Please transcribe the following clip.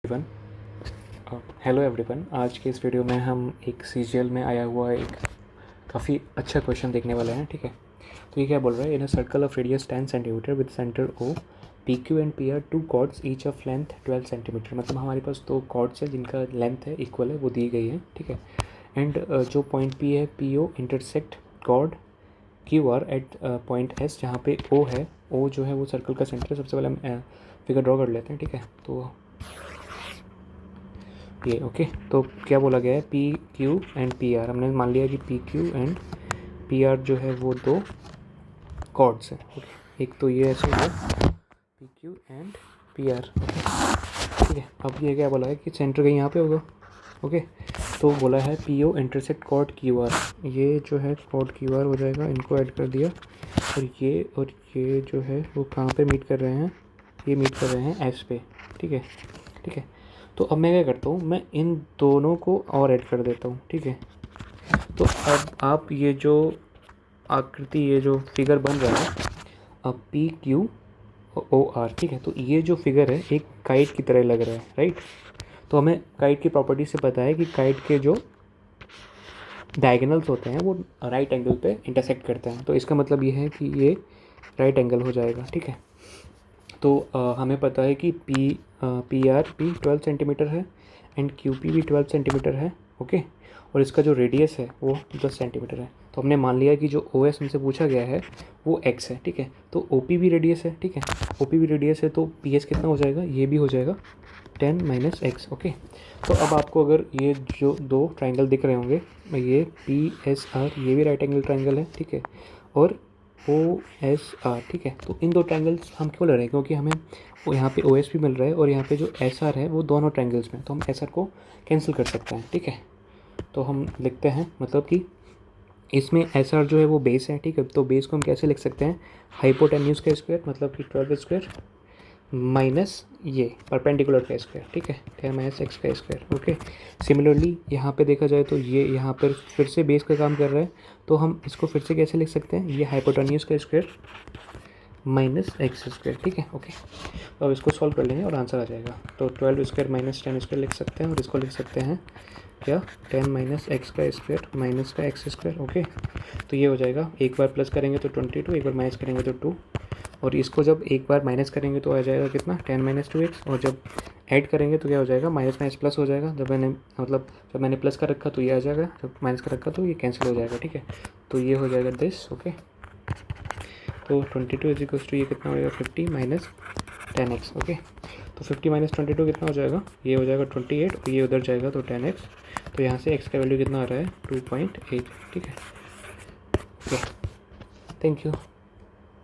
Everyone hello everyone. आज के इस वीडियो में हम एक सीजीएल में आया हुआ एक काफ़ी अच्छा क्वेश्चन देखने वाले हैं। ठीक है, तो ये क्या बोल रहा है, in a circle of radius 10 centimetre with centre O P Q and P R two chords each of length 12 centimetre. मतलब हमारे पास दो कॉर्ड्स हैं जिनका लेंथ है इक्वल है, वो दी गई है। ठीक है, एंड जो पॉइंट पी है P O intersect chord Q R at point S, जहाँ पे ओ है, ओ जो है वो सर्कल का सेंटर है। सबसे पहले हम फिगर ड्रॉ कर लेते हैं। ठीक है, तो ये ओके, तो क्या बोला गया है, P Q and P are. हमने मान लिया कि P Q and P are जो है वो दो कॉर्ड्स हैं। ओके, एक तो ये ऐसे हो गया P Q and P are. ठीक है, अब ये क्या बोला है कि सेंटर कहीं यहाँ पे होगा। ओके, तो बोला है P O intersect chord Q R. ये जो है कॉर्ड क्यू आर हो जाएगा, इनको ऐड कर दिया, और ये जो है वो कहाँ पे मीट कर रहे हैं, ये मीट कर रहे हैं एस पे। ठीक है, ठीक है, तो अब मैं क्या करता हूँ, मैं इन दोनों को और ऐड कर देता हूँ। ठीक है, तो अब आप ये जो आकृति, ये जो फिगर बन रहा है, अब पी क्यू ओ आर, ठीक है, तो ये जो फिगर है एक काइट की तरह लग रहा है, राइट। तो हमें काइट की प्रॉपर्टी से पता है कि काइट के जो डायगोनल्स होते हैं वो राइट एंगल पे इंटरसेक्ट करते हैं। तो इसका मतलब ये है कि ये राइट एंगल हो जाएगा। ठीक है, तो हमें पता है कि पी आर भी 12 सेंटीमीटर है एंड क्यू पी भी 12 सेंटीमीटर है। ओके, और इसका जो रेडियस है वो 10 सेंटीमीटर है। तो हमने मान लिया कि जो ओ एस हमसे पूछा गया है वो एक्स है। ठीक है, तो ओ पी भी रेडियस है। ठीक है, ओ पी भी रेडियस है, तो पी एस कितना हो जाएगा, ये भी हो जाएगा 10 माइनस एक्स। ओके, तो अब आपको अगर ये जो दो ट्राइंगल दिख रहे होंगे, ये पी एस आर, ये भी राइट एंगल ट्राइंगल है। ठीक है, और ओ एस आर। ठीक है, तो इन दो ट्रायंगल्स हम क्यों ले रहे हैं, क्योंकि हमें वो यहाँ पे ओ एस भी मिल रहा है और यहाँ पे जो एस आर है वो दोनों ट्रायंगल्स में, तो हम एस आर को कैंसिल कर सकते हैं। ठीक है, तो हम लिखते हैं, मतलब कि इसमें एस आर जो है वो बेस है। ठीक है, तो बेस को हम कैसे लिख सकते हैं, हाइपोटेन्यूज का स्क्वायर, मतलब कि 12 स्क्वायर माइनस ये परपेंडिकुलर का स्क्वायर। ठीक है, 10 माइनस एक्स का स्क्वायर। ओके, सिमिलरली यहाँ पे देखा जाए तो ये यहाँ पर फिर से बेस का काम कर रहा है, तो हम इसको फिर से कैसे लिख सकते हैं, ये हाइपोटेन्यूज का स्क्वायर माइनस एक्स स्क्वायर। ठीक है, ओके, तो अब इसको सॉल्व कर लेंगे और आंसर आ जाएगा। तो 12 स्क्वायर माइनस 10 स्क्वायर लिख सकते हैं, और इसको लिख सकते हैं क्या, 10 माइनस एक्स का स्क्वायर माइनस का एक्स स्क्वायर। ओके, तो ये हो जाएगा, एक बार प्लस करेंगे तो 22, एक बार माइनस करेंगे तो 2, और इसको जब एक बार माइनस करेंगे तो आ जाएगा कितना, 10 माइनस 2x, और जब ऐड करेंगे तो क्या हो जाएगा, माइनस माइनस प्लस हो जाएगा। जब मैंने प्लस कर रखा तो ये आ जाएगा, जब माइनस कर रखा तो ये कैंसिल हो जाएगा। ठीक है, तो ये हो जाएगा दिस। ओके, तो 22 इज इक्वल्स टू ये कितना हो जाएगा, 50 माइनस 10x। ओके, तो 50 माइनस 22 कितना हो जाएगा, ये हो जाएगा 28, और ये उधर जाएगा तो 10x। तो यहाँ से x का वैल्यू कितना आ रहा है, 2.8। ठीक है, ओके, थैंक यू।